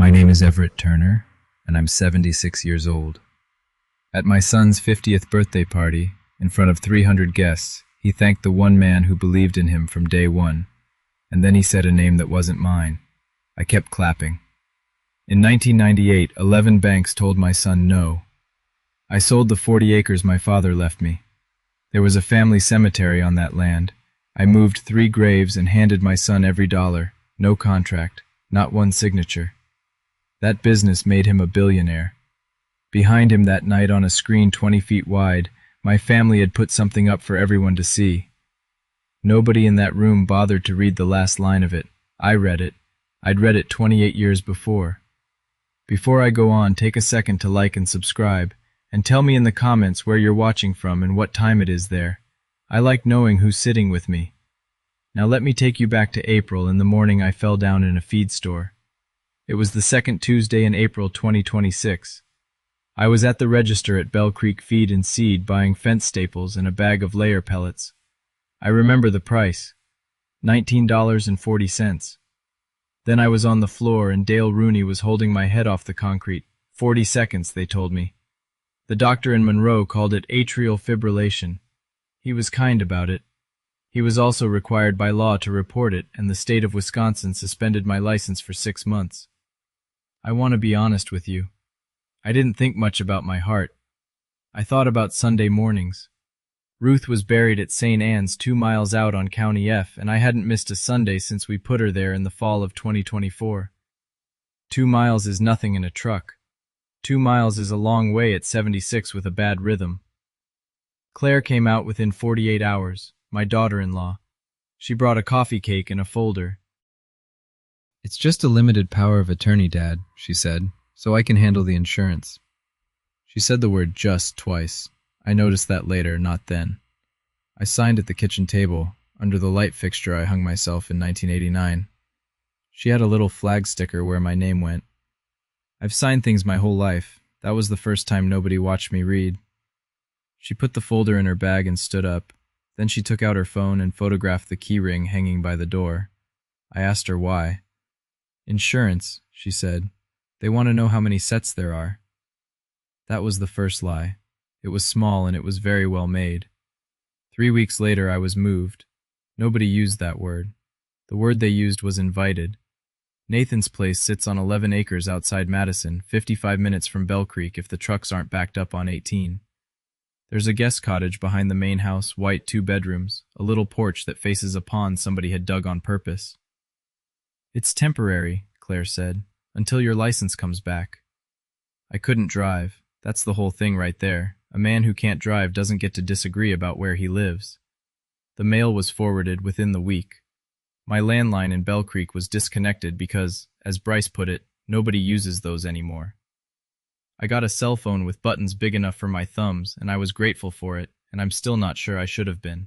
My name is Everett Turner, and I'm 76 years old. At my son's 50th birthday party, in front of 300 guests, he thanked the one man who believed in him from day one, and then he said a name that wasn't mine. I kept clapping. In 1998, 11 banks told my son no. I sold the 40 acres my father left me. There was a family cemetery on that land. I moved 3 graves and handed my son every dollar, no contract, not one signature. That business made him a billionaire. Behind him that night on a screen 20 feet wide, my family had put something up for everyone to see. Nobody in that room bothered to read the last line of it. I read it. I'd read it 28 years before. Before I go on, take a second to like and subscribe, and tell me in the comments where you're watching from and what time it is there. I like knowing who's sitting with me. Now let me take you back to April in the morning I fell down in a feed store. It was the second Tuesday in April 2026. I was at the register at Bell Creek Feed and Seed buying fence staples and a bag of layer pellets. I remember the price, $19.40. Then I was on the floor and Dale Rooney was holding my head off the concrete. 40 seconds, they told me. The doctor in Monroe called it atrial fibrillation. He was kind about it. He was also required by law to report it, and the state of Wisconsin suspended my license for 6 months. I want to be honest with you. I didn't think much about my heart. I thought about Sunday mornings. Ruth was buried at St. Anne's 2 miles out on County F, and I hadn't missed a Sunday since we put her there in the fall of 2024. 2 miles is nothing in a truck. 2 miles is a long way at 76 with a bad rhythm. Claire came out within 48 hours, my daughter-in-law. She brought a coffee cake and a folder. "It's just a limited power of attorney, Dad," she said, "so I can handle the insurance." She said the word just twice. I noticed that later, not then. I signed at the kitchen table, under the light fixture I hung myself in 1989. She had a little flag sticker where my name went. I've signed things my whole life. That was the first time nobody watched me read. She put the folder in her bag and stood up. Then she took out her phone and photographed the key ring hanging by the door. I asked her why. "Insurance," she said. "They want to know how many sets there are." That was the first lie. It was small and it was very well made. 3 weeks later I was moved. Nobody used that word. The word they used was invited. Nathan's place sits on 11 acres outside Madison, 55 minutes from Bell Creek if the trucks aren't backed up on 18. There's a guest cottage behind the main house, white 2 bedrooms, a little porch that faces a pond somebody had dug on purpose. "It's temporary," Claire said, "until your license comes back." I couldn't drive. That's the whole thing right there. A man who can't drive doesn't get to disagree about where he lives. The mail was forwarded within the week. My landline in Bell Creek was disconnected because, as Bryce put it, nobody uses those anymore. I got a cell phone with buttons big enough for my thumbs, and I was grateful for it, and I'm still not sure I should have been.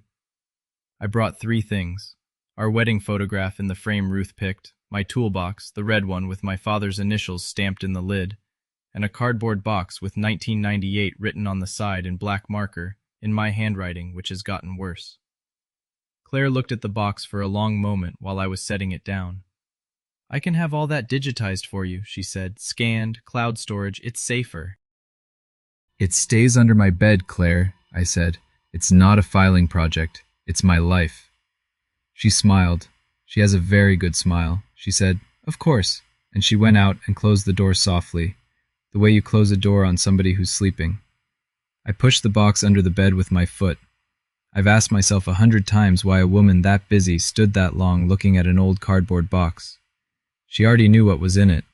I brought 3 things. Our wedding photograph in the frame Ruth picked, my toolbox, the red one with my father's initials stamped in the lid, and a cardboard box with 1998 written on the side in black marker, in my handwriting, which has gotten worse. Claire looked at the box for a long moment while I was setting it down. "I can have all that digitized for you," she said. "Scanned, cloud storage, it's safer." "It stays under my bed, Claire," I said. "It's not a filing project. It's my life." She smiled. She has a very good smile. She said, "Of course," and she went out and closed the door softly, the way you close a door on somebody who's sleeping. I pushed the box under the bed with my foot. I've asked myself 100 times why a woman that busy stood that long looking at an old cardboard box. She already knew what was in it.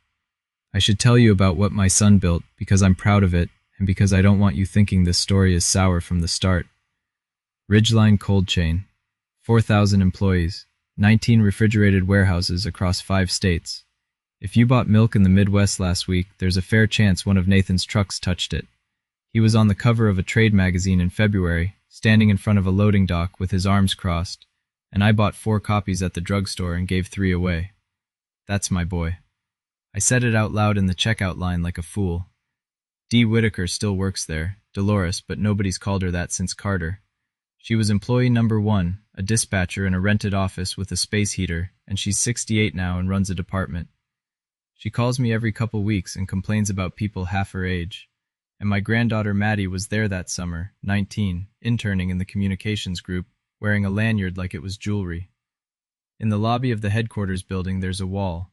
I should tell you about what my son built because I'm proud of it and because I don't want you thinking this story is sour from the start. Ridgeline Cold Chain, 4,000 employees, 19 refrigerated warehouses across 5 states. If you bought milk in the Midwest last week, there's a fair chance one of Nathan's trucks touched it. He was on the cover of a trade magazine in February, standing in front of a loading dock with his arms crossed, and I bought 4 copies at the drugstore and gave 3 away. That's my boy. I said it out loud in the checkout line like a fool. Dee Whitaker still works there, Dolores, but nobody's called her that since Carter. She was employee number 1, a dispatcher in a rented office with a space heater, and she's 68 now and runs a department. She calls me every couple weeks and complains about people half her age. And my granddaughter Maddie was there that summer, 19, interning in the communications group, wearing a lanyard like it was jewelry. In the lobby of the headquarters building there's a wall.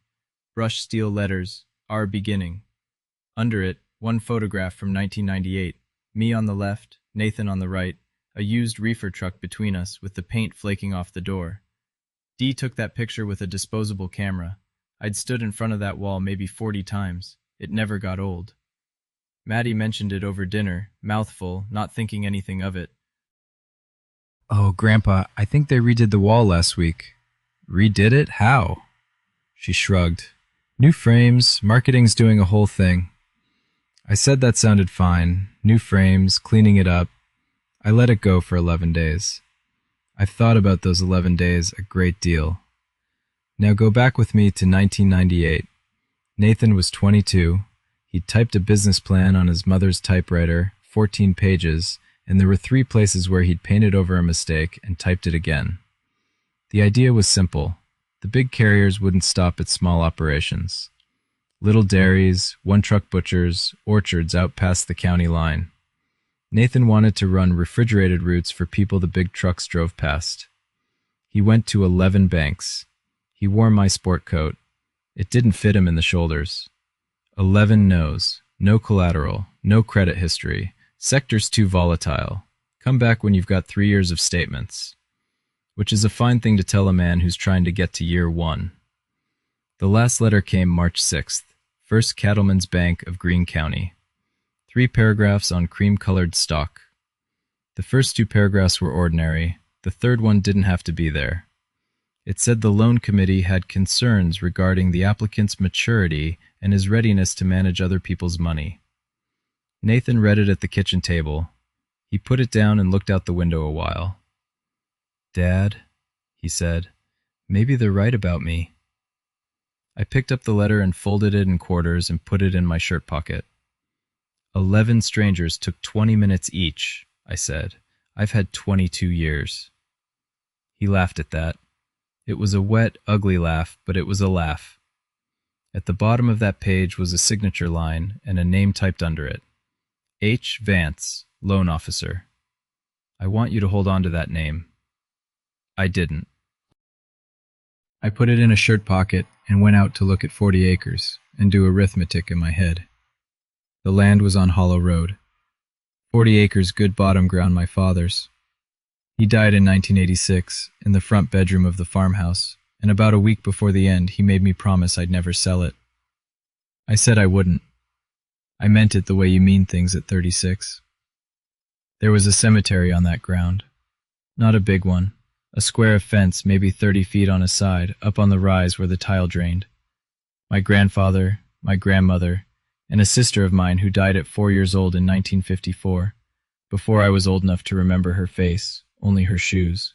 Brushed steel letters, Our Beginning. Under it, one photograph from 1998. Me on the left, Nathan on the right, a used reefer truck between us with the paint flaking off the door. Dee took that picture with a disposable camera. I'd stood in front of that wall maybe 40 times. It never got old. Maddie mentioned it over dinner, mouthful, not thinking anything of it. Oh, Grandpa, I think they redid the wall last week. Redid it? How? She shrugged. New frames, marketing's doing a whole thing. I said that sounded fine. New frames, cleaning it up. I let it go for 11 days. I've thought about those 11 days a great deal. Now go back with me to 1998. Nathan was 22. He'd typed a business plan on his mother's typewriter, 14 pages, and there were 3 places where he'd painted over a mistake and typed it again. The idea was simple. The big carriers wouldn't stop at small operations. Little dairies, one-truck butchers, orchards out past the county line. Nathan wanted to run refrigerated routes for people the big trucks drove past. He went to 11 banks. He wore my sport coat. It didn't fit him in the shoulders. 11 no's. No collateral. No credit history. Sector's too volatile. Come back when you've got 3 years of statements. Which is a fine thing to tell a man who's trying to get to year 1. The last letter came March 6th. First Cattleman's Bank of Greene County. 3 paragraphs on cream-colored stock. The first 2 paragraphs were ordinary. The third one didn't have to be there. It said the loan committee had concerns regarding the applicant's maturity and his readiness to manage other people's money. Nathan read it at the kitchen table. He put it down and looked out the window a while. "Dad," he said, "maybe they're right about me." I picked up the letter and folded it in quarters and put it in my shirt pocket. 11 strangers took 20 minutes each, I said. I've had 22 years. He laughed at that. It was a wet, ugly laugh, but it was a laugh. At the bottom of that page was a signature line and a name typed under it. H. Vance, Loan Officer. I want you to hold on to that name. I didn't. I put it in a shirt pocket and went out to look at 40 acres and do arithmetic in my head. The land was on Hollow Road. 40 acres good bottom ground my father's. He died in 1986 in the front bedroom of the farmhouse, and about a week before the end he made me promise I'd never sell it. I said I wouldn't. I meant it the way you mean things at 36. There was a cemetery on that ground. Not a big one. A square of fence, maybe 30 feet on a side, up on the rise where the tile drained. My grandfather, my grandmother, and a sister of mine who died at 4 years old in 1954, before I was old enough to remember her face, only her shoes.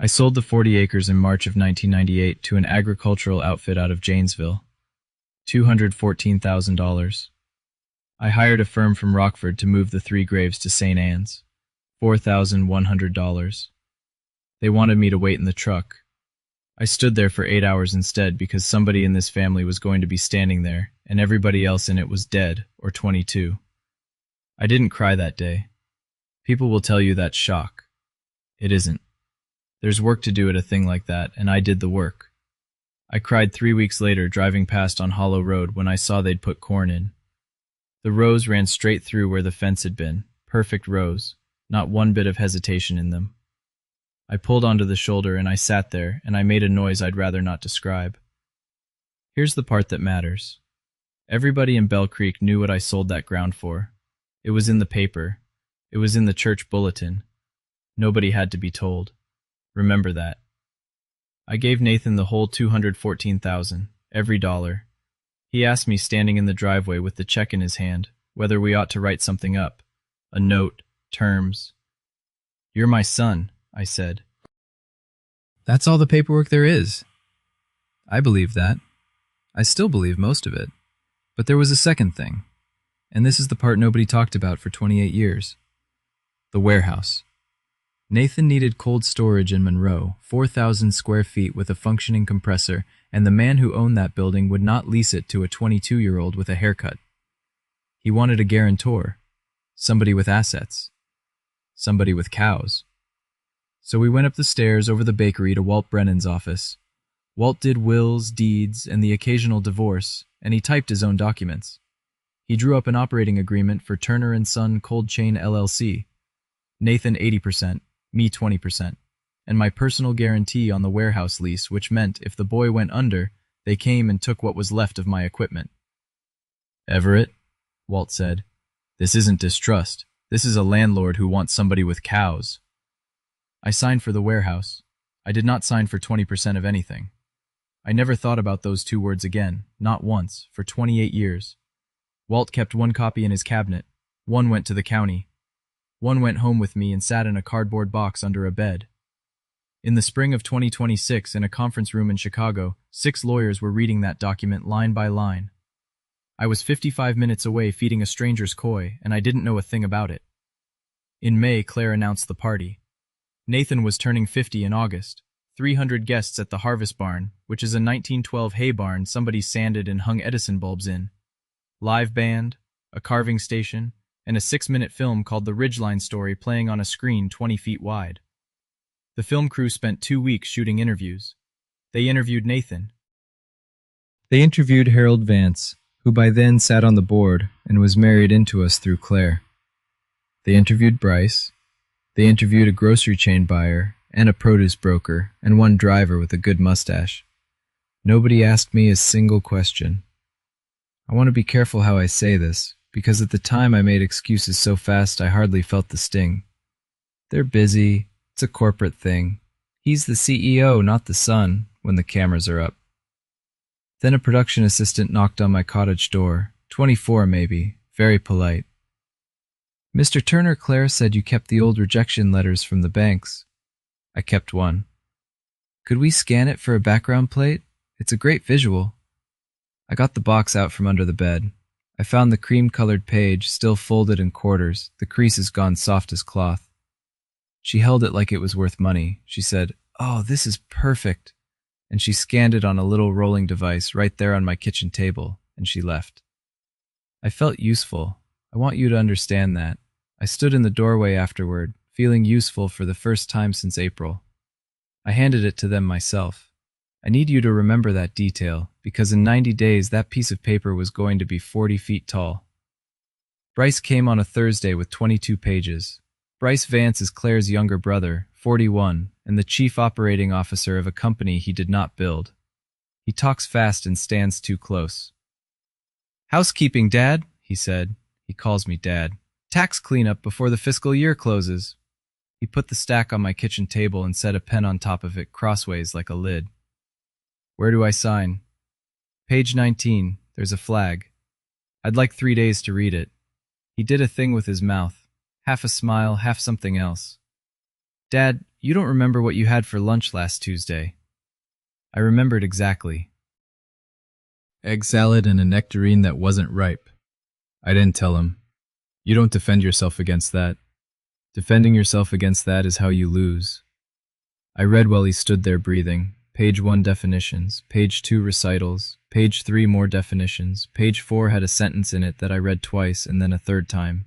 I sold the 40 acres in March of 1998 to an agricultural outfit out of Janesville. $214,000. I hired a firm from Rockford to move the 3 graves to St. Anne's. $4,100. They wanted me to wait in the truck. I stood there for 8 hours instead because somebody in this family was going to be standing there, and everybody else in it was dead, or 22. I didn't cry that day. People will tell you that's shock. It isn't. There's work to do at a thing like that, and I did the work. I cried 3 weeks later driving past on Hollow Road when I saw they'd put corn in. The rows ran straight through where the fence had been, perfect rows, not one bit of hesitation in them. I pulled onto the shoulder and I sat there and I made a noise I'd rather not describe. Here's the part that matters. Everybody in Bell Creek knew what I sold that ground for. It was in the paper. It was in the church bulletin. Nobody had to be told. Remember that. I gave Nathan the whole $214,000, every dollar. He asked me standing in the driveway with the check in his hand, whether we ought to write something up. A note, terms. You're my son, I said. That's all the paperwork there is. I believe that. I still believe most of it. But there was a second thing. And this is the part nobody talked about for 28 years. The warehouse. Nathan needed cold storage in Monroe, 4,000 square feet with a functioning compressor and the man who owned that building would not lease it to a 22-year-old with a haircut. He wanted a guarantor, somebody with assets, somebody with cows. So we went up the stairs over the bakery to Walt Brennan's office. Walt did wills, deeds, and the occasional divorce, and he typed his own documents. He drew up an operating agreement for Turner & Son Cold Chain LLC. Nathan 80%, me 20%, and my personal guarantee on the warehouse lease, which meant if the boy went under, they came and took what was left of my equipment. "Everett," Walt said, "this isn't distrust. This is a landlord who wants somebody with cows." I signed for the warehouse. I did not sign for 20% of anything. I never thought about those two words again, not once, for 28 years. Walt kept one copy in his cabinet. One went to the county. One went home with me and sat in a cardboard box under a bed. In the spring of 2026, in a conference room in Chicago, 6 lawyers were reading that document line by line. I was 55 minutes away feeding a stranger's koi, and I didn't know a thing about it. In May, Claire announced the party. Nathan was turning 50 in August. 300 guests at the Harvest Barn, which is a 1912 hay barn somebody sanded and hung Edison bulbs in. Live band, a carving station, and a 6-minute film called The Ridgeline Story playing on a screen 20 feet wide. The film crew spent 2 weeks shooting interviews. They interviewed Nathan. They interviewed Harold Vance, who by then sat on the board and was married into us through Claire. They interviewed Bryce. They interviewed a grocery chain buyer and a produce broker and one driver with a good mustache. Nobody asked me a single question. I want to be careful how I say this, because at the time I made excuses so fast I hardly felt the sting. They're busy. It's a corporate thing. He's the CEO, not the son, when the cameras are up. Then a production assistant knocked on my cottage door, 24 maybe, very polite. "Mr. Turner, Claire said you kept the old rejection letters from the banks." I kept one. "Could we scan it for a background plate? It's a great visual." I got the box out from under the bed. I found the cream-colored page, still folded in quarters, the creases gone soft as cloth. She held it like it was worth money. She said, "Oh, this is perfect." And she scanned it on a little rolling device right there on my kitchen table, and she left. I felt useful. I want you to understand that. I stood in the doorway afterward, feeling useful for the first time since April. I handed it to them myself. I need you to remember that detail, because in 90 days that piece of paper was going to be 40 feet tall. Bryce came on a Thursday with 22 pages. Bryce Vance is Claire's younger brother, 41, and the chief operating officer of a company he did not build. He talks fast and stands too close. "Housekeeping, Dad," he said. He calls me Dad. "Tax cleanup before the fiscal year closes." He put the stack on my kitchen table and set a pen on top of it crossways like a lid. "Where do I sign?" "Page 19. There's a flag." I'd like 3 days to read it. He did a thing with his mouth. Half a smile, half something else. "Dad, you don't remember what you had for lunch last Tuesday." I remembered exactly. Egg salad and a nectarine that wasn't ripe. I didn't tell him. You don't defend yourself against that. Defending yourself against that is how you lose. I read while he stood there breathing. Page 1 definitions, page 2 recitals, page 3 more definitions, page 4 had a sentence in it that I read twice and then a third time.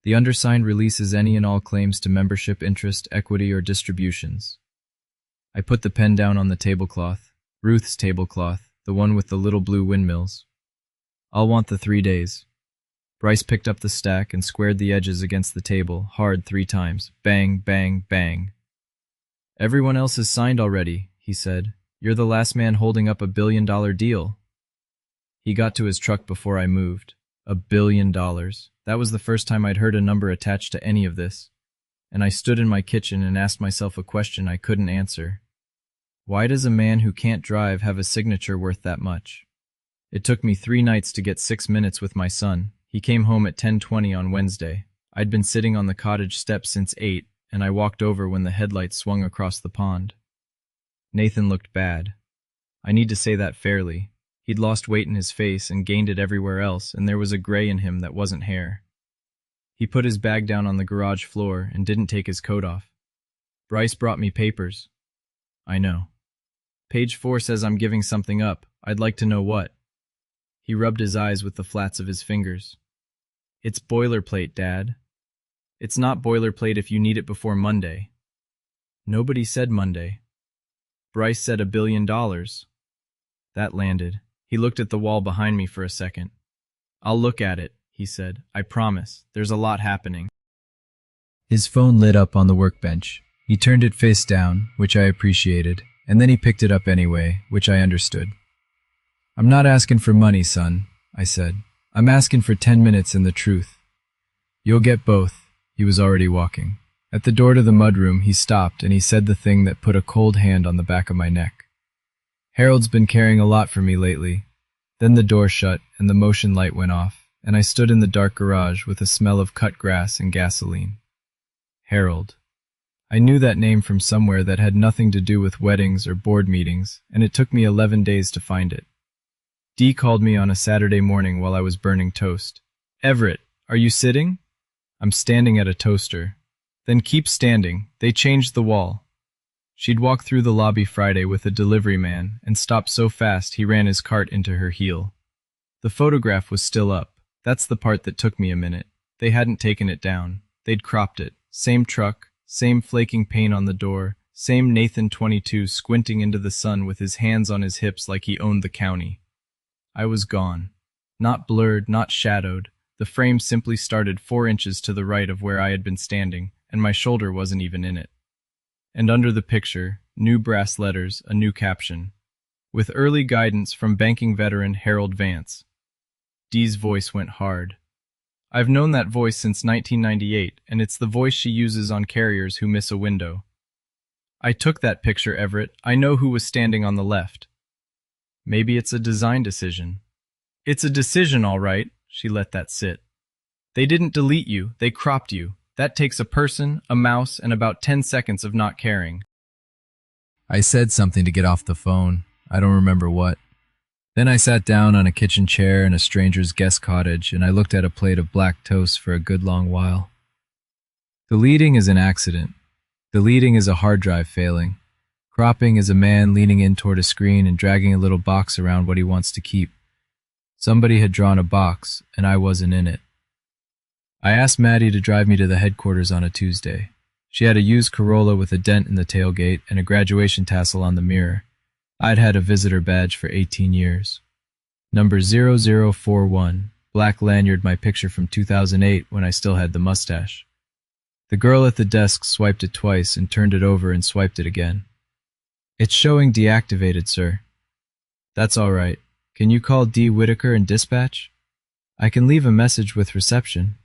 The undersigned releases any and all claims to membership, interest, equity, or distributions. I put the pen down on the tablecloth, Ruth's tablecloth, the one with the little blue windmills. "I'll want the 3 days." Bryce picked up the stack and squared the edges against the table, hard 3 times. Bang, bang, bang. "Everyone else has signed already," he said. "You're the last man holding up $1 billion deal." He got to his truck before I moved. $1 billion. That was the first time I'd heard a number attached to any of this. And I stood in my kitchen and asked myself a question I couldn't answer. Why does a man who can't drive have a signature worth that much? It took me 3 nights to get 6 minutes with my son. He came home at 10:20 on Wednesday. I'd been sitting on the cottage steps since 8, and I walked over when the headlights swung across the pond. Nathan looked bad. I need to say that fairly. He'd lost weight in his face and gained it everywhere else, and there was a gray in him that wasn't hair. He put his bag down on the garage floor and didn't take his coat off. "Bryce brought me papers." "I know." Page 4 says I'm giving something up. I'd like to know what. He rubbed his eyes with the flats of his fingers. It's boilerplate, Dad. It's not boilerplate if you need it before Monday. Nobody said Monday. Bryce said $1 billion. That landed. He looked at the wall behind me for a second. I'll look at it, he said. I promise. There's a lot happening. His phone lit up on the workbench. He turned it face down, which I appreciated, and then he picked it up anyway, which I understood. I'm not asking for money, son, I said. I'm asking for 10 minutes and the truth. You'll get both. He was already walking. At the door to the mudroom, he stopped and he said the thing that put a cold hand on the back of my neck. Harold's been caring a lot for me lately. Then the door shut and the motion light went off, and I stood in the dark garage with a smell of cut grass and gasoline. Harold. I knew that name from somewhere that had nothing to do with weddings or board meetings, and it took me 11 days to find it. Dee called me on a Saturday morning while I was burning toast. Everett, are you sitting? I'm standing at a toaster. Then keep standing. They changed the wall. She'd walked through the lobby Friday with a delivery man and stopped so fast he ran his cart into her heel. The photograph was still up. That's the part that took me a minute. They hadn't taken it down. They'd cropped it. Same truck, same flaking paint on the door, same Nathan 22 squinting into the sun with his hands on his hips like he owned the county. I was gone. Not blurred, not shadowed. The frame simply started 4 inches to the right of where I had been standing, and my shoulder wasn't even in it. And under the picture, new brass letters, a new caption. With early guidance from banking veteran Harold Vance. Dee's voice went hard. I've known that voice since 1998, and it's the voice she uses on carriers who miss a window. I took that picture, Everett. I know who was standing on the left. Maybe it's a design decision. It's a decision, all right. She let that sit. They didn't delete you, they cropped you. That takes a person, a mouse, and about 10 seconds of not caring. I said something to get off the phone. I don't remember what. Then I sat down on a kitchen chair in a stranger's guest cottage, and I looked at a plate of black toast for a good long while. Deleting is an accident. Deleting is a hard drive failing. Cropping is a man leaning in toward a screen and dragging a little box around what he wants to keep. Somebody had drawn a box, and I wasn't in it. I asked Maddie to drive me to the headquarters on a Tuesday. She had a used Corolla with a dent in the tailgate and a graduation tassel on the mirror. I'd had a visitor badge for 18 years. Number 0041, black lanyard, my picture from 2008 when I still had the mustache. The girl at the desk swiped it twice and turned it over and swiped it again. It's showing deactivated, sir. That's all right. Can you call D. Whitaker and dispatch? I can leave a message with reception.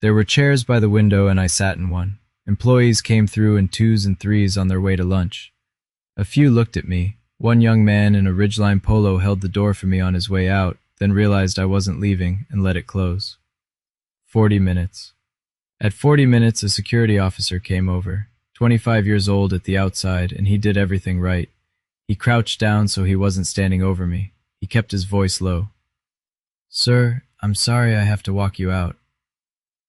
There were chairs by the window and I sat in one. Employees came through in 2s and 3s on their way to lunch. A few looked at me. One young man in a Ridgeline polo held the door for me on his way out, then realized I wasn't leaving and let it close. 40 minutes. At 40 minutes, a security officer came over, 25 years old at the outside, and he did everything right. He crouched down so he wasn't standing over me. He kept his voice low. Sir, I'm sorry I have to walk you out.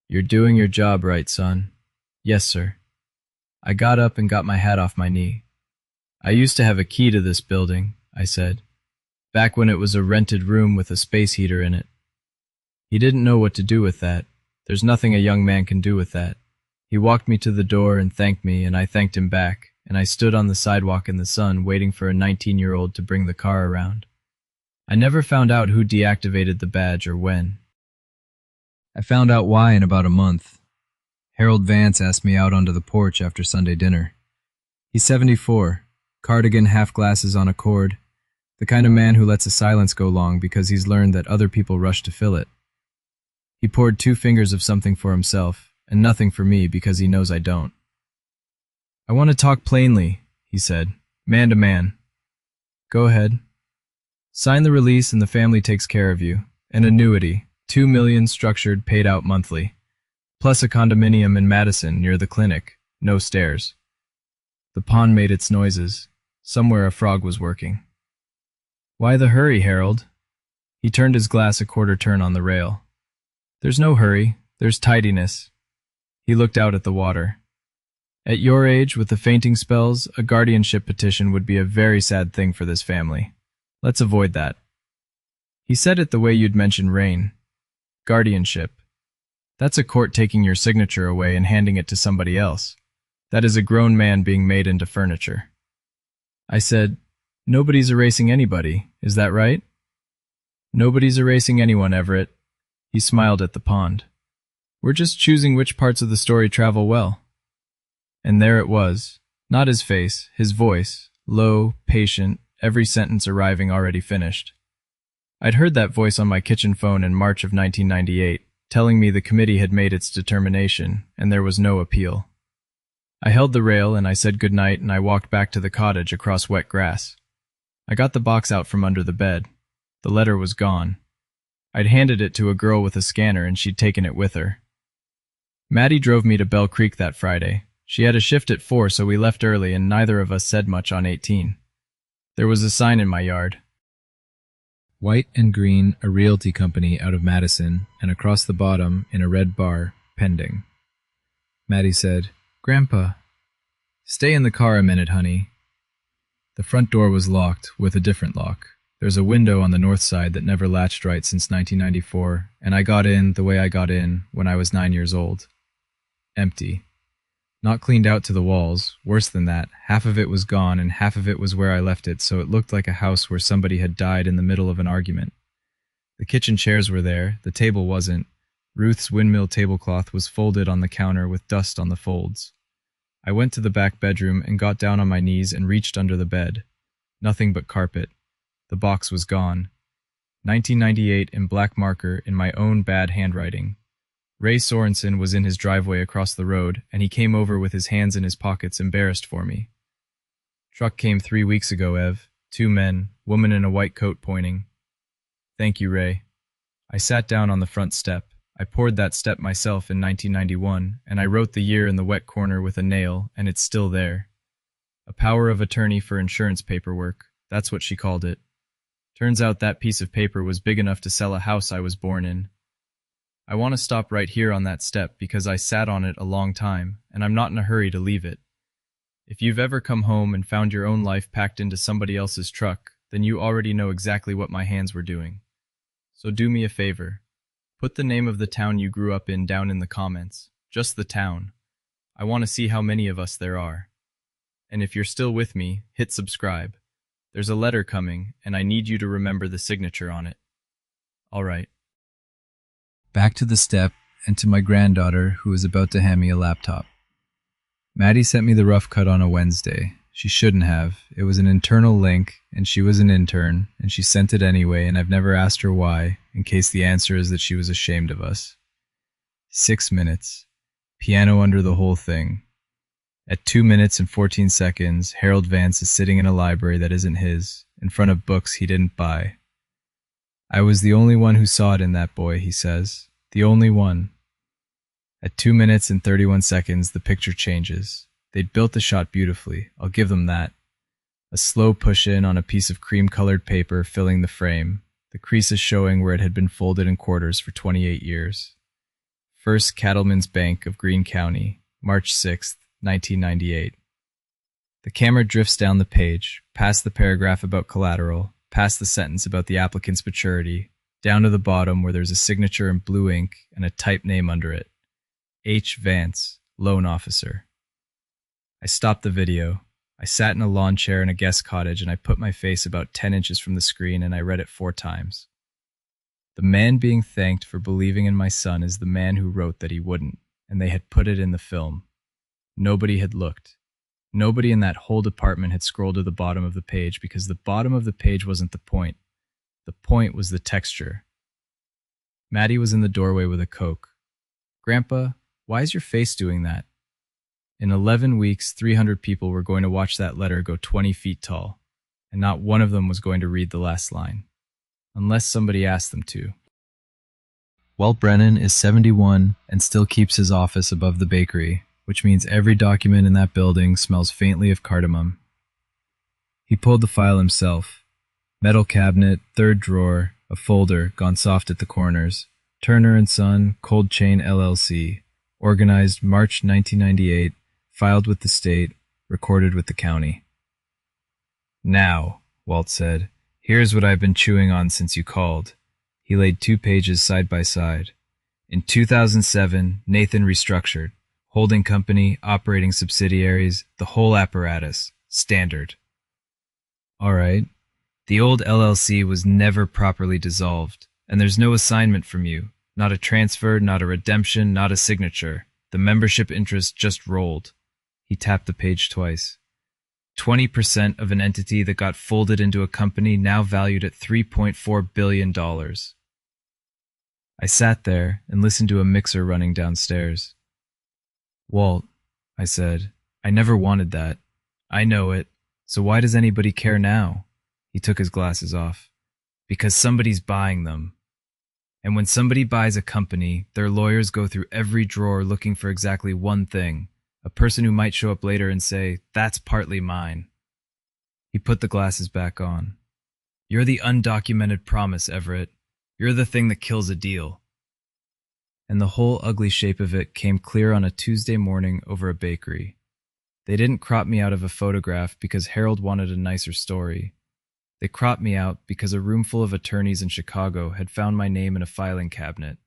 You're doing your job right, son. Yes, sir. I got up and got my hat off my knee. I used to have a key to this building, I said, back when it was a rented room with a space heater in it. He didn't know what to do with that. There's nothing a young man can do with that. He walked me to the door and thanked me, and I thanked him back, and I stood on the sidewalk in the sun waiting for a 19-year-old to bring the car around. I never found out who deactivated the badge or when. I found out why in about a month. Harold Vance asked me out onto the porch after Sunday dinner. He's 74, cardigan, half glasses on a cord, the kind of man who lets a silence go long because he's learned that other people rush to fill it. He poured 2 fingers of something for himself, and nothing for me because he knows I don't. I want to talk plainly, he said, man to man. Go ahead. Sign the release and the family takes care of you. An annuity, $2 million structured, paid out monthly. Plus a condominium in Madison near the clinic, no stairs. The pond made its noises. Somewhere a frog was working. Why the hurry, Harold? He turned his glass a quarter turn on the rail. There's no hurry, there's tidiness. He looked out at the water. At your age, with the fainting spells, a guardianship petition would be a very sad thing for this family. Let's avoid that. He said it the way you'd mention rain. Guardianship. That's a court taking your signature away and handing it to somebody else. That is a grown man being made into furniture. I said, nobody's erasing anybody, is that right? Nobody's erasing anyone, Everett. He smiled at the pond. We're just choosing which parts of the story travel well. And there it was. Not his face, his voice, low, patient, every sentence arriving already finished. I'd heard that voice on my kitchen phone in March of 1998, telling me the committee had made its determination, and there was no appeal. I held the rail and I said goodnight and I walked back to the cottage across wet grass. I got the box out from under the bed. The letter was gone. I'd handed it to a girl with a scanner and she'd taken it with her. Maddie drove me to Bell Creek that Friday. She had a shift at 4, so we left early and neither of us said much on 18. There was a sign in my yard. White and Green, a realty company out of Madison, and across the bottom, in a red bar, pending. Maddie said, Grandpa, stay in the car a minute, honey. The front door was locked, with a different lock. There's a window on the north side that never latched right since 1994, and I got in the way I got in when I was 9 years old. Empty. Not cleaned out to the walls. Worse than that, half of it was gone and half of it was where I left it, so it looked like a house where somebody had died in the middle of an argument. The kitchen chairs were there, the table wasn't. Ruth's windmill tablecloth was folded on the counter with dust on the folds. I went to the back bedroom and got down on my knees and reached under the bed. Nothing but carpet. The box was gone. 1998 in black marker in my own bad handwriting. Ray Sorensen was in his driveway across the road, and he came over with his hands in his pockets, embarrassed for me. Truck came 3 weeks ago, Ev. 2 men, woman in a white coat pointing. Thank you, Ray. I sat down on the front step. I poured that step myself in 1991, and I wrote the year in the wet corner with a nail, and it's still there. A power of attorney for insurance paperwork. That's what she called it. Turns out that piece of paper was big enough to sell a house I was born in. I want to stop right here on that step because I sat on it a long time, and I'm not in a hurry to leave it. If you've ever come home and found your own life packed into somebody else's truck, then you already know exactly what my hands were doing. So do me a favor. Put the name of the town you grew up in down in the comments. Just the town. I want to see how many of us there are. And if you're still with me, hit subscribe. There's a letter coming, and I need you to remember the signature on it. All right. Back to the step, and to my granddaughter, who was about to hand me a laptop. Maddie sent me the rough cut on a Wednesday. She shouldn't have. It was an internal link, and she was an intern, and she sent it anyway, and I've never asked her why, in case the answer is that she was ashamed of us. 6 minutes. Piano under the whole thing. At 2 minutes and 14 seconds, Harold Vance is sitting in a library that isn't his, in front of books he didn't buy. I was the only one who saw it in that boy, he says. The only one. At 2 minutes and 31 seconds, the picture changes. They'd built the shot beautifully, I'll give them that. A slow push-in on a piece of cream-colored paper filling the frame, the creases showing where it had been folded in quarters for 28 years. First Cattleman's Bank of Greene County, March 6th, 1998. The camera drifts down the page, past the paragraph about collateral, past the sentence about the applicant's maturity, down to the bottom where there's a signature in blue ink and a typed name under it. H. Vance, loan officer. I stopped the video. I sat in a lawn chair in a guest cottage and I put my face about 10 inches from the screen and I read it 4 times. The man being thanked for believing in my son is the man who wrote that he wouldn't, and they had put it in the film. Nobody had looked. Nobody in that whole department had scrolled to the bottom of the page because the bottom of the page wasn't the point. The point was the texture. Maddie was in the doorway with a Coke. Grandpa, why is your face doing that? In 11 weeks, 300 people were going to watch that letter go 20 feet tall, and not one of them was going to read the last line, unless somebody asked them to. Walt Brennan is 71 and still keeps his office above the bakery, which means every document in that building smells faintly of cardamom. He pulled the file himself. Metal cabinet, 3rd drawer, a folder, gone soft at the corners. Turner & Son, Cold Chain LLC. Organized March 1998, filed with the state, recorded with the county. Now, Walt said, here's what I've been chewing on since you called. He laid 2 pages side by side. In 2007, Nathan restructured. Holding company, operating subsidiaries, the whole apparatus. Standard. All right. The old LLC was never properly dissolved, and there's no assignment from you. Not a transfer, not a redemption, not a signature. The membership interest just rolled. He tapped the page twice. 20% of an entity that got folded into a company now valued at $3.4 billion. I sat there and listened to a mixer running downstairs. Walt, I said, I never wanted that. I know it. So why does anybody care now? He took his glasses off. Because somebody's buying them. And when somebody buys a company, their lawyers go through every drawer looking for exactly one thing. A person who might show up later and say, that's partly mine. He put the glasses back on. You're the undocumented promise, Everett. You're the thing that kills a deal. And the whole ugly shape of it came clear on a Tuesday morning over a bakery. They didn't crop me out of a photograph because Harold wanted a nicer story. They cropped me out because a room full of attorneys in Chicago had found my name in a filing cabinet.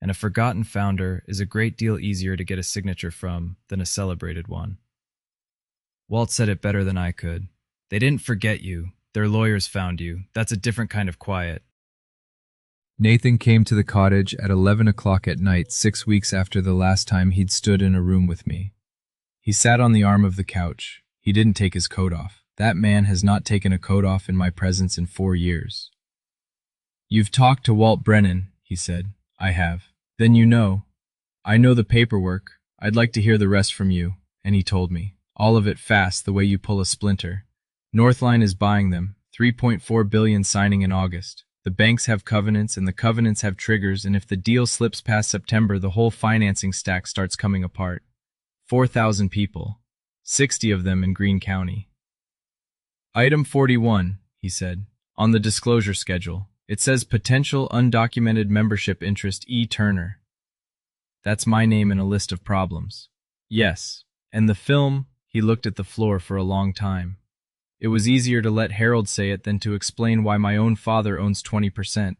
And a forgotten founder is a great deal easier to get a signature from than a celebrated one. Walt said it better than I could. They didn't forget you. Their lawyers found you. That's a different kind of quiet. Nathan came to the cottage at 11 o'clock at night 6 weeks after the last time he'd stood in a room with me. He sat on the arm of the couch. He didn't take his coat off. That man has not taken a coat off in my presence in 4 years. You've talked to Walt Brennan, he said. I have. Then you know. I know the paperwork. I'd like to hear the rest from you. And he told me. All of it fast, the way you pull a splinter. Northline is buying them. $3.4 billion signing in August. The banks have covenants, and the covenants have triggers, and if the deal slips past September, the whole financing stack starts coming apart. 4,000 people. 60 of them in Greene County. Item 41, he said, on the disclosure schedule. It says potential undocumented membership interest E. Turner. That's my name in a list of problems. Yes, and the film, he looked at the floor for a long time. It was easier to let Harold say it than to explain why my own father owns 20%.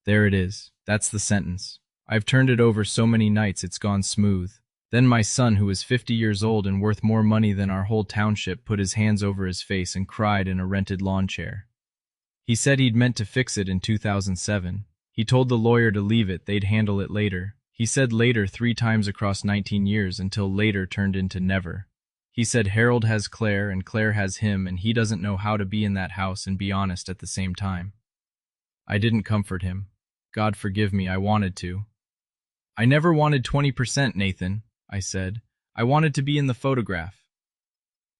There it is. That's the sentence. I've turned it over so many nights it's gone smooth. Then my son, who is 50 years old and worth more money than our whole township, put his hands over his face and cried in a rented lawn chair. He said he'd meant to fix it in 2007. He told the lawyer to leave it, they'd handle it later. He said later 3 times across 19 years until later turned into never. He said Harold has Claire and Claire has him, and he doesn't know how to be in that house and be honest at the same time. I didn't comfort him. God forgive me, I wanted to. I never wanted 20%, Nathan, I said. I wanted to be in the photograph.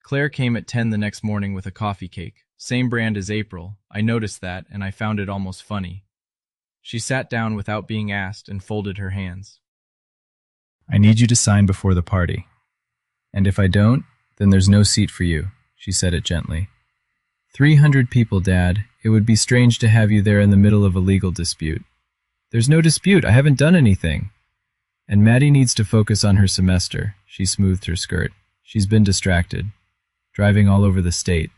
Claire came at 10 the next morning with a coffee cake, same brand as April. I noticed that, and I found it almost funny. She sat down without being asked and folded her hands. I need you to sign before the party. And if I don't, then there's no seat for you, she said it gently. 300 people, Dad. It would be strange to have you there in the middle of a legal dispute. There's no dispute. I haven't done anything. And Maddie needs to focus on her semester. She smoothed her skirt. She's been distracted, driving all over the state.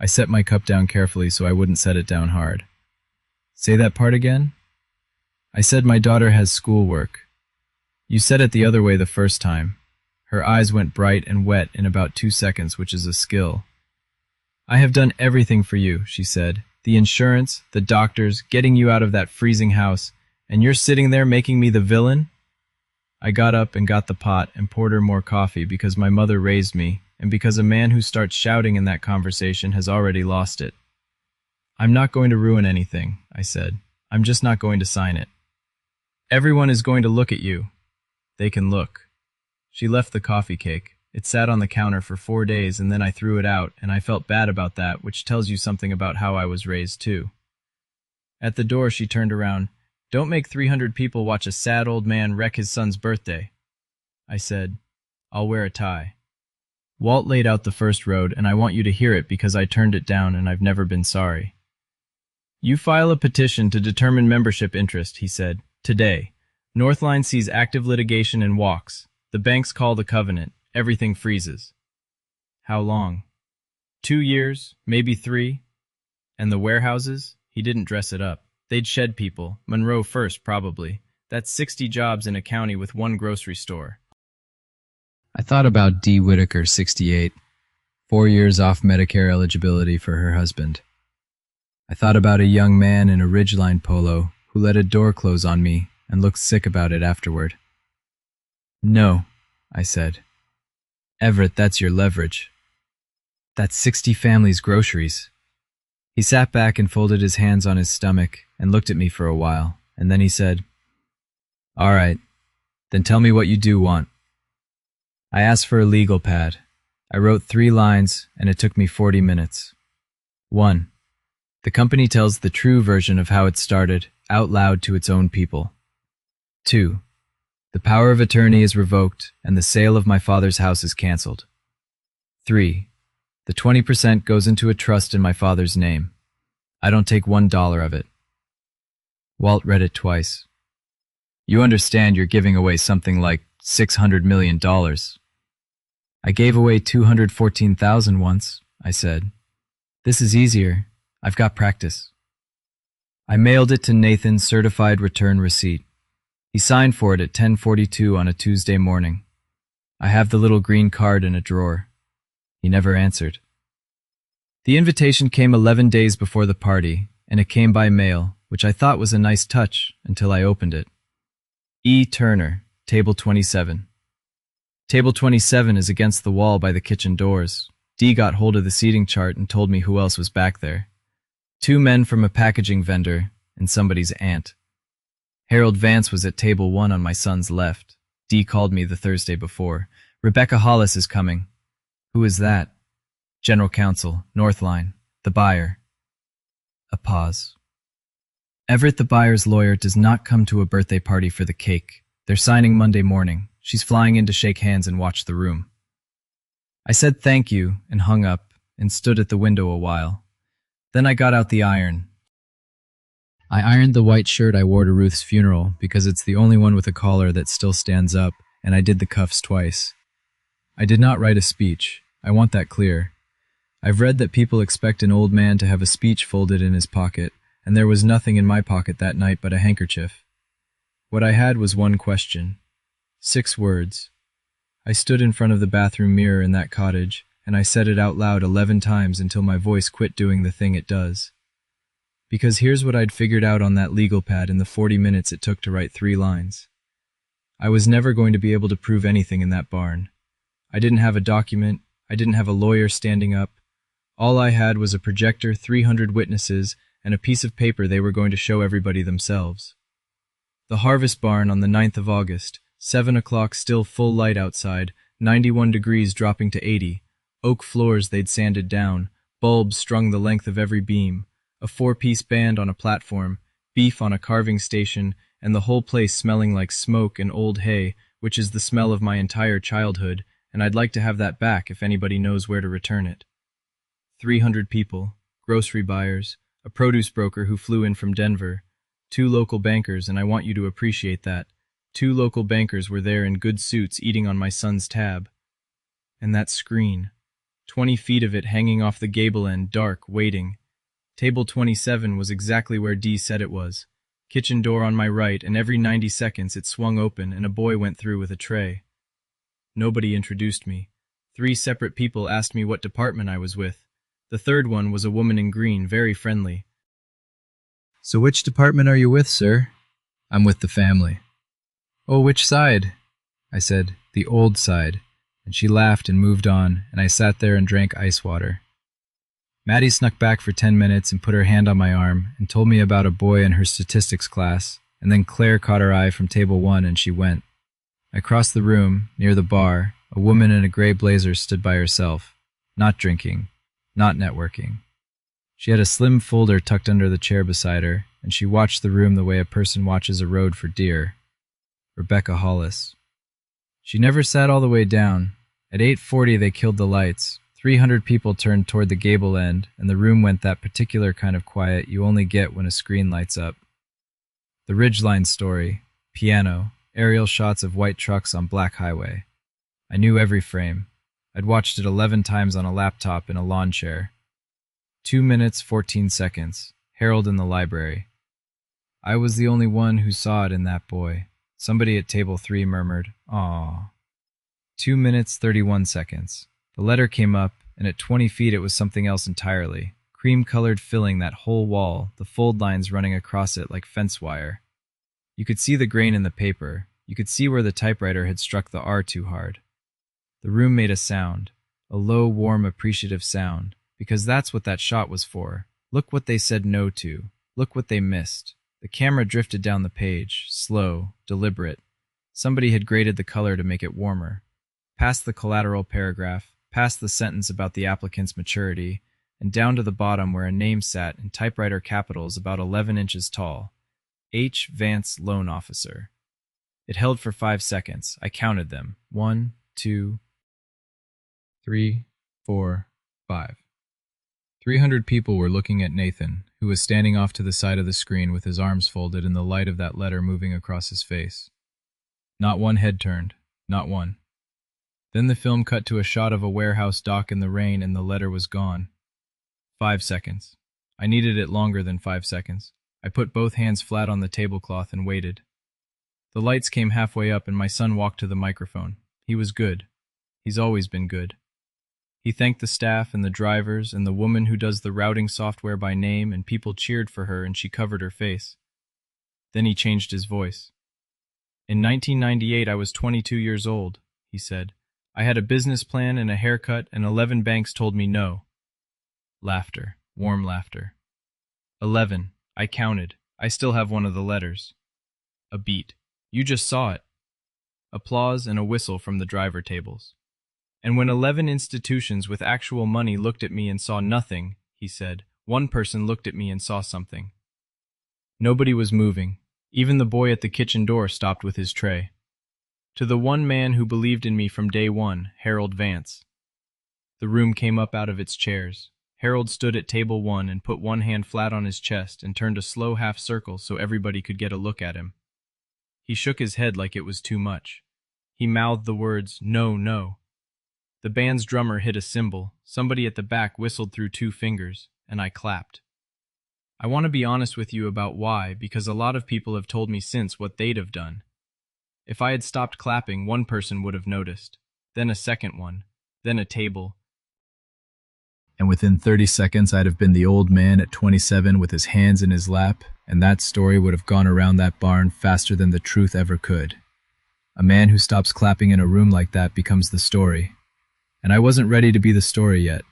I set my cup down carefully so I wouldn't set it down hard. Say that part again? I said my daughter has schoolwork. You said it the other way the first time. Her eyes went bright and wet in about 2 seconds, which is a skill. I have done everything for you, she said. The insurance, the doctors, getting you out of that freezing house, and you're sitting there making me the villain? I got up and got the pot and poured her more coffee because my mother raised me, and because a man who starts shouting in that conversation has already lost it. I'm not going to ruin anything, I said. I'm just not going to sign it. Everyone is going to look at you. They can look. She left the coffee cake. It sat on the counter for 4 days, and then I threw it out, and I felt bad about that, which tells you something about how I was raised, too. At the door, she turned around. Don't make 300 people watch a sad old man wreck his son's birthday. I said, I'll wear a tie. Walt laid out the first road, and I want you to hear it because I turned it down, and I've never been sorry. You file a petition to determine membership interest, he said. Today. Northline sees active litigation and walks. The banks call the covenant. Everything freezes. How long? 2 years, maybe 3. And the warehouses? He didn't dress it up. They'd shed people. Monroe first, probably. That's 60 jobs in a county with one grocery store. I thought about Dee Whitaker, 68, 4 years off Medicare eligibility for her husband. I thought about a young man in a Ridgeline polo who let a door close on me and looked sick about it afterward. No, I said. Everett, that's your leverage. That's 60 families' groceries. He sat back and folded his hands on his stomach and looked at me for a while, and then he said, All right, then tell me what you do want. I asked for a legal pad. I wrote 3 lines, and it took me 40 minutes. 1. The company tells the true version of how it started, out loud to its own people. 2. The power of attorney is revoked, and the sale of my father's house is canceled. 3. The 20% goes into a trust in my father's name. I don't take $1 of it. Walt read it twice. You understand you're giving away something like $600 million. I gave away $214,000 once, I said. This is easier. I've got practice. I mailed it to Nathan's certified return receipt. He signed for it at 10:42 on a Tuesday morning. I have the little green card in a drawer. He never answered. The invitation came 11 days before the party, and it came by mail, which I thought was a nice touch until I opened it. E. Turner, Table 27. Table 27 is against the wall by the kitchen doors. Dee got hold of the seating chart and told me who else was back there. 2 men from a packaging vendor and somebody's aunt. Harold Vance was at table 1 on my son's left. Dee called me the Thursday before. Rebecca Hollis is coming. Who is that? General Counsel, Northline, the buyer. A pause. Everett, the buyer's lawyer, does not come to a birthday party for the cake. They're signing Monday morning. She's flying in to shake hands and watch the room. I said thank you and hung up and stood at the window a while. Then I got out the iron. I ironed the white shirt I wore to Ruth's funeral because it's the only one with a collar that still stands up, and I did the cuffs twice. I did not write a speech. I want that clear. I've read that people expect an old man to have a speech folded in his pocket, and there was nothing in my pocket that night but a handkerchief. What I had was one question. 6 words. I stood in front of the bathroom mirror in that cottage, and I said it out loud 11 times until my voice quit doing the thing it does. Because here's what I'd figured out on that legal pad in the 40 minutes it took to write 3 lines. I was never going to be able to prove anything in that barn. I didn't have a document. I didn't have a lawyer standing up. All I had was a projector, 300 witnesses, and a piece of paper they were going to show everybody themselves. The harvest barn on the 9th of August, 7 o'clock, still full light outside, 91 degrees dropping to 80, oak floors they'd sanded down, bulbs strung the length of every beam, a 4-piece band on a platform, beef on a carving station, and the whole place smelling like smoke and old hay, which is the smell of my entire childhood, and I'd like to have that back if anybody knows where to return it. 300 people, grocery buyers, a produce broker who flew in from Denver, 2 local bankers, and I want you to appreciate that. 2 local bankers were there in good suits eating on my son's tab. And that screen, 20 feet of it hanging off the gable end, dark, waiting. Table 27 was exactly where Dee said it was. Kitchen door on my right, and every 90 seconds it swung open and a boy went through with a tray. Nobody introduced me. 3 separate people asked me what department I was with. The third one was a woman in green, very friendly. So which department are you with, sir? I'm with the family. Oh, which side? I said, the old side, and she laughed and moved on, and I sat there and drank ice water. Maddie snuck back for 10 minutes and put her hand on my arm and told me about a boy in her statistics class, and then Claire caught her eye from table 1 and she went. Across the room, near the bar, a woman in a gray blazer stood by herself, not drinking, not networking. She had a slim folder tucked under the chair beside her, and she watched the room the way a person watches a road for deer. Rebecca Hollis. She never sat all the way down. At 8:40 they killed the lights. 300 people turned toward the gable end, and the room went that particular kind of quiet you only get when a screen lights up. The Ridgeline story, piano, aerial shots of white trucks on black highway. I knew every frame. I'd watched it 11 times on a laptop in a lawn chair. 2 minutes, 14 seconds. Harold in the library. I was the only one who saw it in that boy. Somebody at table 3 murmured, "Aw." 2 minutes, 31 seconds. The letter came up, and at 20 feet it was something else entirely. Cream-colored filling that whole wall, the fold lines running across it like fence wire. You could see the grain in the paper. You could see where the typewriter had struck the R too hard. The room made a sound, a low, warm, appreciative sound, because that's what that shot was for. Look what they said no to. Look what they missed. The camera drifted down the page, slow, deliberate. Somebody had graded the color to make it warmer. Past the collateral paragraph, past the sentence about the applicant's maturity, and down to the bottom where a name sat in typewriter capitals about 11 inches tall. H. Vance, Loan Officer. It held for 5 seconds. I counted them. 1, 2, 3, 4, 5. 300 people were looking at Nathan, who was standing off to the side of the screen with his arms folded in the light of that letter moving across his face. Not one head turned. Not one. Then the film cut to a shot of a warehouse dock in the rain and the letter was gone. 5 seconds. I needed it longer than 5 seconds. I put both hands flat on the tablecloth and waited. The lights came halfway up and my son walked to the microphone. He was good. He's always been good. He thanked the staff and the drivers and the woman who does the routing software by name, and people cheered for her and she covered her face. Then he changed his voice. In 1998 I was 22 years old, he said. I had a business plan and a haircut and 11 banks told me no. Laughter, warm laughter. 11. I counted. I still have one of the letters. A beat. You just saw it. Applause and a whistle from the driver tables. And when 11 institutions with actual money looked at me and saw nothing, he said, one person looked at me and saw something. Nobody was moving. Even the boy at the kitchen door stopped with his tray. To the one man who believed in me from day one, Harold Vance. The room came up out of its chairs. Harold stood at table 1 and put one hand flat on his chest and turned a slow half circle so everybody could get a look at him. He shook his head like it was too much. He mouthed the words, "No, no." The band's drummer hit a cymbal. Somebody at the back whistled through 2 fingers, and I clapped. I want to be honest with you about why, because a lot of people have told me since what they'd have done. If I had stopped clapping, one person would have noticed, then a second one, then a table. And within 30 seconds I'd have been the old man at 27 with his hands in his lap, and that story would have gone around that barn faster than the truth ever could. A man who stops clapping in a room like that becomes the story. And I wasn't ready to be the story yet.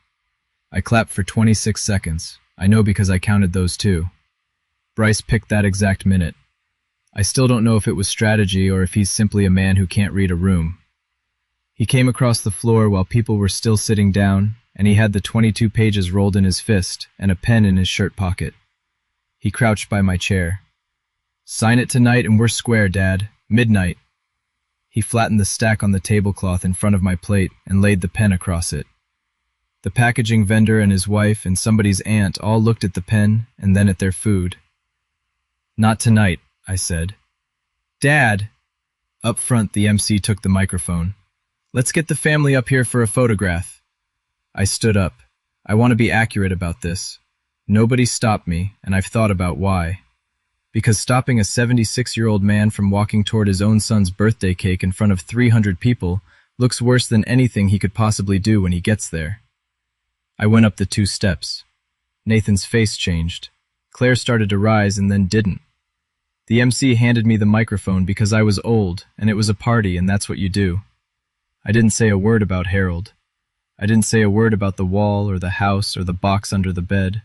I clapped for 26 seconds. I know because I counted those too. Bryce picked that exact minute. I still don't know if it was strategy or if he's simply a man who can't read a room. He came across the floor while people were still sitting down, and he had the 22 pages rolled in his fist and a pen in his shirt pocket. He crouched by my chair. "Sign it tonight and we're square, Dad. Midnight." He flattened the stack on the tablecloth in front of my plate and laid the pen across it. The packaging vendor and his wife and somebody's aunt all looked at the pen and then at their food. "Not tonight," I said. "Dad!" Up front, the MC took the microphone. "Let's get the family up here for a photograph." I stood up. I want to be accurate about this. Nobody stopped me, and I've thought about why. Because stopping a 76-year-old man from walking toward his own son's birthday cake in front of 300 people looks worse than anything he could possibly do when he gets there. I went up the 2 steps. Nathan's face changed. Claire started to rise and then didn't. The MC handed me the microphone because I was old, and it was a party, and that's what you do. I didn't say a word about Harold. I didn't say a word about the wall or the house or the box under the bed.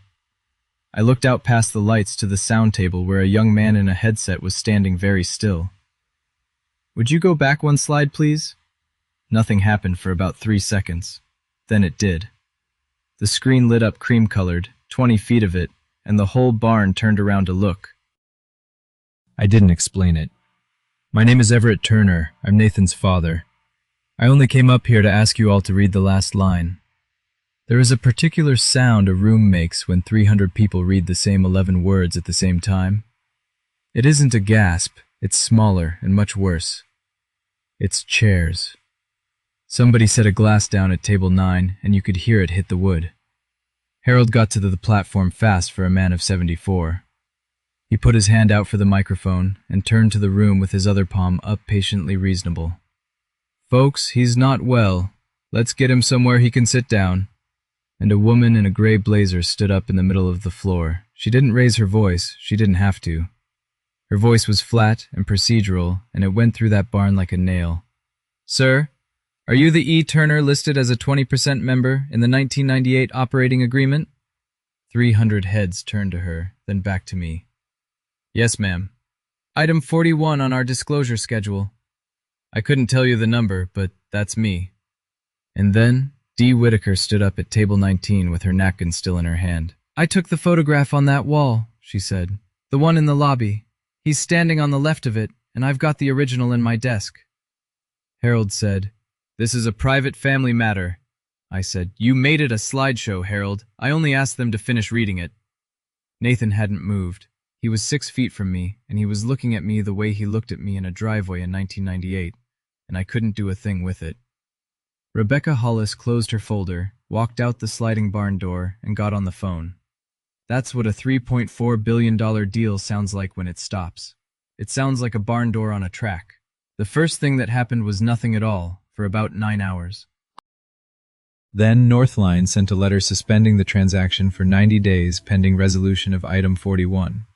I looked out past the lights to the sound table where a young man in a headset was standing very still. "Would you go back 1 slide, please?" Nothing happened for about 3 seconds. Then it did. The screen lit up cream-colored, 20 feet of it, and the whole barn turned around to look. I didn't explain it. "My name is Everett Turner. I'm Nathan's father. I only came up here to ask you all to read the last line. There is a particular sound a room makes when 300 people read the same 11 words at the same time. It isn't a gasp, it's smaller and much worse. It's chairs. Somebody set a glass down at table 9, and you could hear it hit the wood. Harold got to the platform fast for a man of 74. He put his hand out for the microphone and turned to the room with his other palm up, patiently reasonable. "Folks, he's not well. Let's get him somewhere he can sit down." And a woman in a gray blazer stood up in the middle of the floor. She didn't raise her voice. She didn't have to. Her voice was flat and procedural, and it went through that barn like a nail. "Sir, are you the E. Turner listed as a 20% member in the 1998 operating agreement?" 300 heads turned to her, then back to me. "Yes, ma'am. Item 41 on our disclosure schedule. I couldn't tell you the number, but that's me." And then Dee Whitaker stood up at table 19 with her napkin still in her hand. "I took the photograph on that wall," she said. "The one in the lobby. He's standing on the left of it, and I've got the original in my desk." Harold said, "This is a private family matter." I said, "You made it a slideshow, Harold. I only asked them to finish reading it." Nathan hadn't moved. He was 6 feet from me, and he was looking at me the way he looked at me in a driveway in 1998, and I couldn't do a thing with it. Rebecca Hollis closed her folder, walked out the sliding barn door, and got on the phone. That's what a $3.4 billion deal sounds like when it stops. It sounds like a barn door on a track. The first thing that happened was nothing at all, for about 9 hours. Then Northline sent a letter suspending the transaction for 90 days pending resolution of Item 41.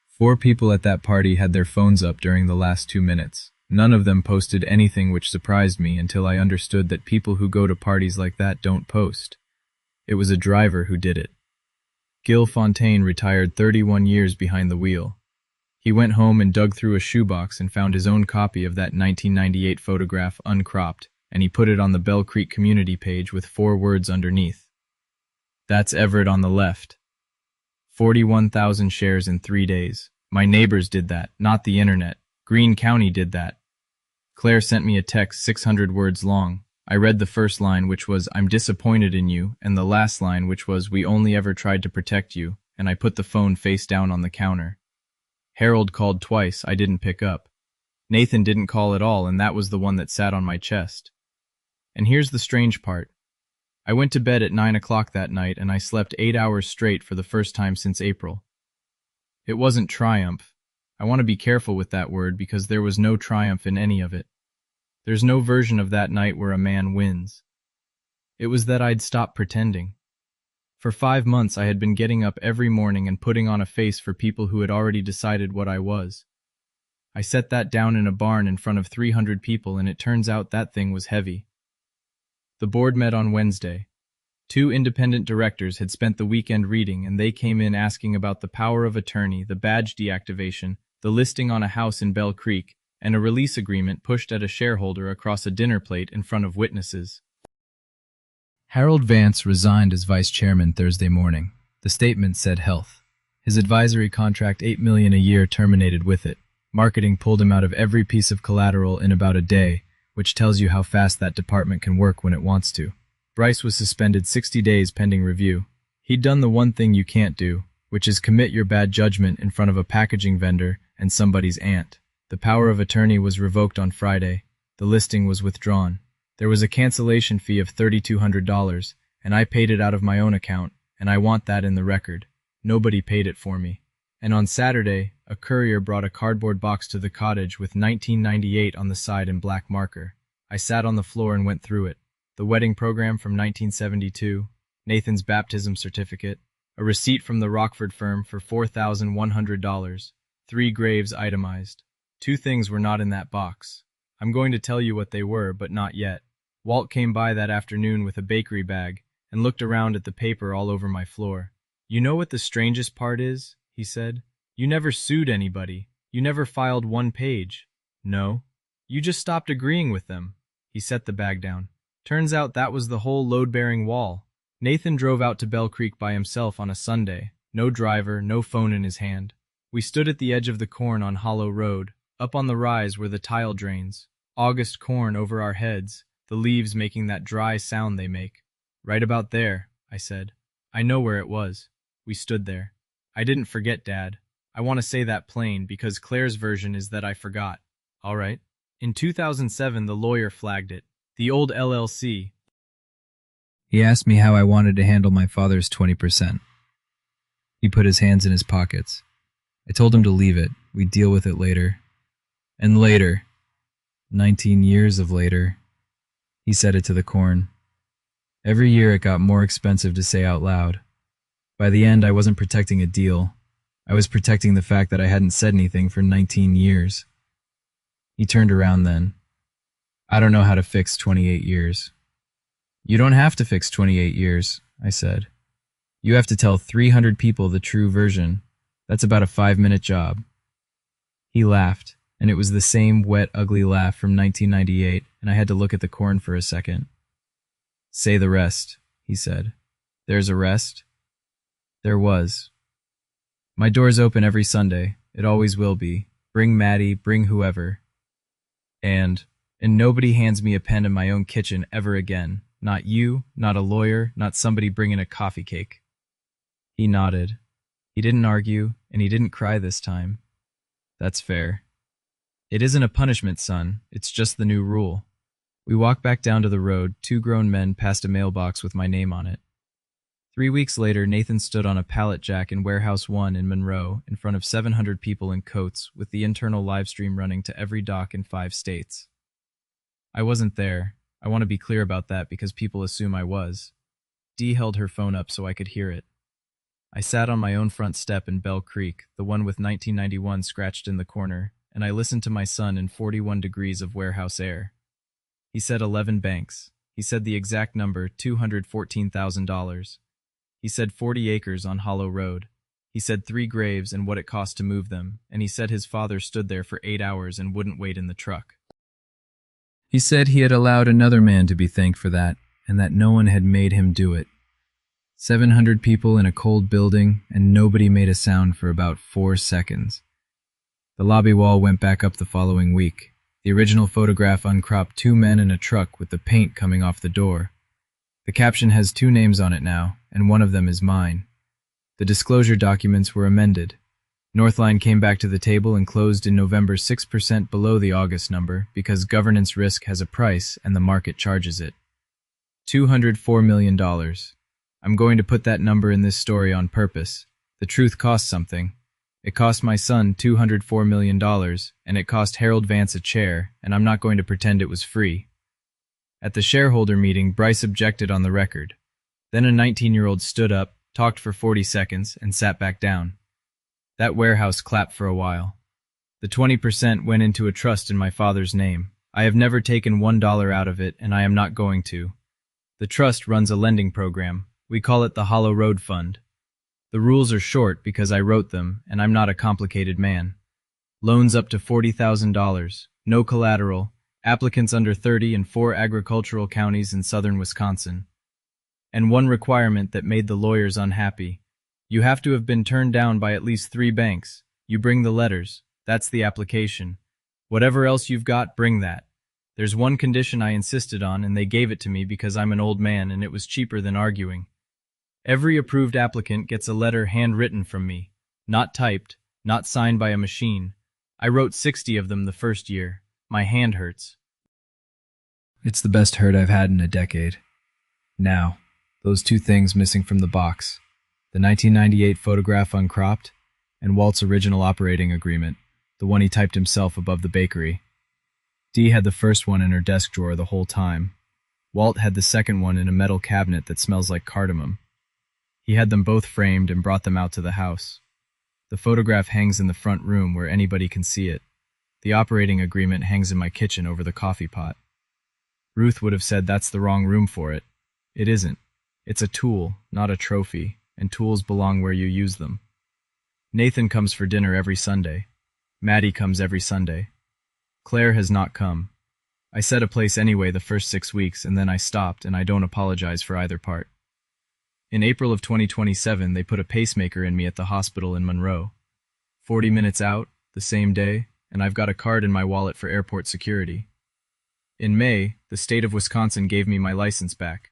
4 people at that party had their phones up during the last 2 minutes. None of them posted anything, which surprised me until I understood that people who go to parties like that don't post. It was a driver who did it. Gil Fontaine retired 31 years behind the wheel. He went home and dug through a shoebox and found his own copy of that 1998 photograph uncropped, and he put it on the Bell Creek community page with 4 words underneath. "That's Everett on the left. 41,000 shares in 3 days. My neighbors did that, not the internet. Greene County did that." Claire sent me a text 600 words long. I read the first line, which was, "I'm disappointed in you," and the last line, which was, "We only ever tried to protect you," and I put the phone face down on the counter. Harold called twice. I didn't pick up. Nathan didn't call at all, and that was the one that sat on my chest. And here's the strange part. I went to bed at 9 o'clock that night, and I slept 8 hours straight for the first time since April. It wasn't triumph. I want to be careful with that word because there was no triumph in any of it. There's no version of that night where a man wins. It was that I'd stopped pretending. For 5 months I had been getting up every morning and putting on a face for people who had already decided what I was. I set that down in a barn in front of 300 people, and it turns out that thing was heavy. The board met on Wednesday. 2 independent directors had spent the weekend reading, and they came in asking about the power of attorney, the badge deactivation, the listing on a house in Bell Creek, and a release agreement pushed at a shareholder across a dinner plate in front of witnesses. Harold Vance resigned as vice chairman Thursday morning. The statement said health. His advisory contract, $8 million a year, terminated with it. Marketing pulled him out of every piece of collateral in about a day, which tells you how fast that department can work when it wants to. Bryce was suspended 60 days pending review. He'd done the one thing you can't do, which is commit your bad judgment in front of a packaging vendor and somebody's aunt. The power of attorney was revoked on Friday. The listing was withdrawn. There was a cancellation fee of $3,200, and I paid it out of my own account, and I want that in the record. Nobody paid it for me. And on Saturday, a courier brought a cardboard box to the cottage with 1998 on the side in black marker. I sat on the floor and went through it. The wedding program from 1972, Nathan's baptism certificate, a receipt from the Rockford firm for $4,100, 3 graves itemized. 2 things were not in that box. I'm going to tell you what they were, but not yet. Walt came by that afternoon with a bakery bag and looked around at the paper all over my floor. "You know what the strangest part is?" he said. "You never sued anybody. You never filed 1 page. No. You just stopped agreeing with them." He set the bag down. Turns out that was the whole load-bearing wall. Nathan drove out to Bell Creek by himself on a Sunday. No driver, no phone in his hand. We stood at the edge of the corn on Hollow Road. Up on the rise were the tile drains. August corn over our heads, the leaves making that dry sound they make. "Right about there," I said. "I know where it was." We stood there. "I didn't forget, Dad. I want to say that plain because Claire's version is that I forgot." "All right." "In 2007, the lawyer flagged it. The old LLC. He asked me how I wanted to handle my father's 20%. He put his hands in his pockets. I told him to leave it. We'd deal with it later. And later, 19 years of later, he said it to the corn. Every year it got more expensive to say out loud. By the end, I wasn't protecting a deal. I was protecting the fact that I hadn't said anything for 19 years. He turned around then. I don't know how to fix 28 years. You don't have to fix 28 years, I said. You have to tell 300 people the true version. That's about a 5-minute job. He laughed, and it was the same wet, ugly laugh from 1998, and I had to look at the corn for a second. Say the rest, he said. There's a rest? There was. My door's open every Sunday. It always will be. Bring Maddie, bring whoever. And nobody hands me a pen in my own kitchen ever again. Not you, not a lawyer, not somebody bringing a coffee cake. He nodded. He didn't argue, and he didn't cry this time. That's fair. It isn't a punishment, son. It's just the new rule. We walked back down to the road. 2 grown men passed a mailbox with my name on it. 3 weeks later, Nathan stood on a pallet jack in Warehouse 1 in Monroe in front of 700 people in coats with the internal live stream running to every dock in 5 states. I wasn't there. I want to be clear about that because people assume I was. Dee held her phone up so I could hear it. I sat on my own front step in Bell Creek, the one with 1991 scratched in the corner, and I listened to my son in 41 degrees of warehouse air. He said 11 banks. He said the exact number, $214,000. He said 40 acres on Hollow Road. He said 3 graves and what it cost to move them, and he said his father stood there for 8 hours and wouldn't wait in the truck. He said he had allowed another man to be thanked for that, and that no one had made him do it. 700 people in a cold building, and nobody made a sound for about 4 seconds. The lobby wall went back up the following week. The original photograph uncropped 2 men in a truck with the paint coming off the door. The caption has 2 names on it now, and one of them is mine. The disclosure documents were amended. Northline came back to the table and closed in November 6% below the August number because governance risk has a price and the market charges it. $204 million. I'm going to put that number in this story on purpose. The truth costs something. It cost my son $204 million, and it cost Harold Vance a chair, and I'm not going to pretend it was free. At the shareholder meeting, Bryce objected on the record. Then a 19-year-old stood up, talked for 40 seconds, and sat back down. That warehouse clapped for a while. The 20% went into a trust in my father's name. I have never taken $1 out of it, and I am not going to. The trust runs a lending program. We call it the Hollow Road Fund. The rules are short because I wrote them, and I'm not a complicated man. Loans up to $40,000, no collateral, applicants under 30 in 4 agricultural counties in southern Wisconsin. And one requirement that made the lawyers unhappy. You have to have been turned down by at least 3 banks. You bring the letters. That's the application. Whatever else you've got, bring that. There's one condition I insisted on, and they gave it to me because I'm an old man and it was cheaper than arguing. Every approved applicant gets a letter handwritten from me. Not typed, not signed by a machine. I wrote 60 of them the first year. My hand hurts. It's the best hurt I've had in a decade. Now, those 2 things missing from the box. The 1998 photograph uncropped, and Walt's original operating agreement, the one he typed himself above the bakery. Dee had the first one in her desk drawer the whole time. Walt had the second one in a metal cabinet that smells like cardamom. He had them both framed and brought them out to the house. The photograph hangs in the front room where anybody can see it. The operating agreement hangs in my kitchen over the coffee pot. Ruth would have said that's the wrong room for it. It isn't. It's a tool, not a trophy, and tools belong where you use them. Nathan comes for dinner every Sunday. Maddie comes every Sunday. Claire has not come. I set a place anyway the first 6 weeks, and then I stopped, and I don't apologize for either part. In April of 2027, they put a pacemaker in me at the hospital in Monroe. 40 minutes out, the same day, and I've got a card in my wallet for airport security. In May, the state of Wisconsin gave me my license back.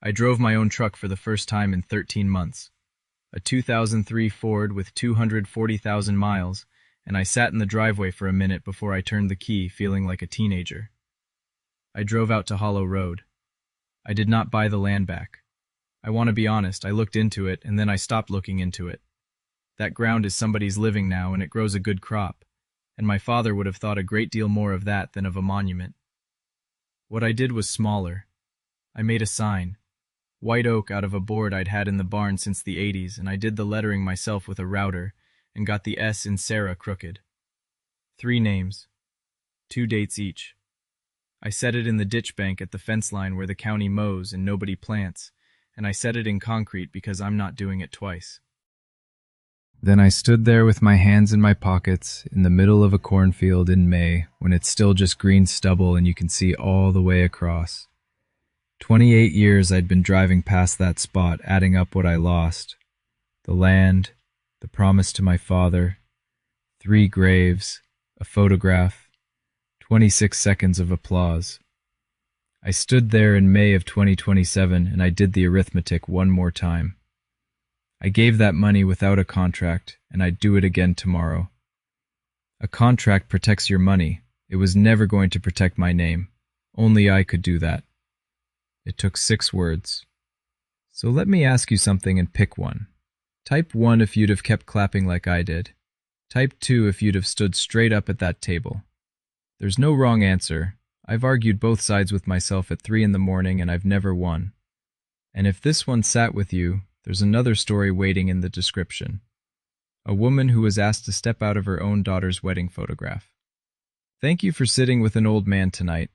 I drove my own truck for the first time in 13 months. A 2003 Ford with 240,000 miles, and I sat in the driveway for a minute before I turned the key, feeling like a teenager. I drove out to Hollow Road. I did not buy the land back. I want to be honest, I looked into it and then I stopped looking into it. That ground is somebody's living now and it grows a good crop, and my father would have thought a great deal more of that than of a monument. What I did was smaller. I made a sign, white oak, out of a board I'd had in the barn since the 80s, and I did the lettering myself with a router and got the S in Sarah crooked. 3 names, 2 dates each. I set it in the ditch bank at the fence line where the county mows and nobody plants, and I set it in concrete because I'm not doing it twice. Then I stood there with my hands in my pockets in the middle of a cornfield in May when it's still just green stubble and you can see all the way across. 28 years I'd been driving past that spot, adding up what I lost. The land, the promise to my father, 3 graves, a photograph, 26 seconds of applause. I stood there in May of 2027 and I did the arithmetic one more time. I gave that money without a contract, and I'd do it again tomorrow. A contract protects your money. It was never going to protect my name. Only I could do that. It took 6 words. So let me ask you something and pick one. Type 1 if you'd have kept clapping like I did. Type 2 if you'd have stood straight up at that table. There's no wrong answer. I've argued both sides with myself at 3 in the morning and I've never won. And if this one sat with you, there's another story waiting in the description. A woman who was asked to step out of her own daughter's wedding photograph. Thank you for sitting with an old man tonight.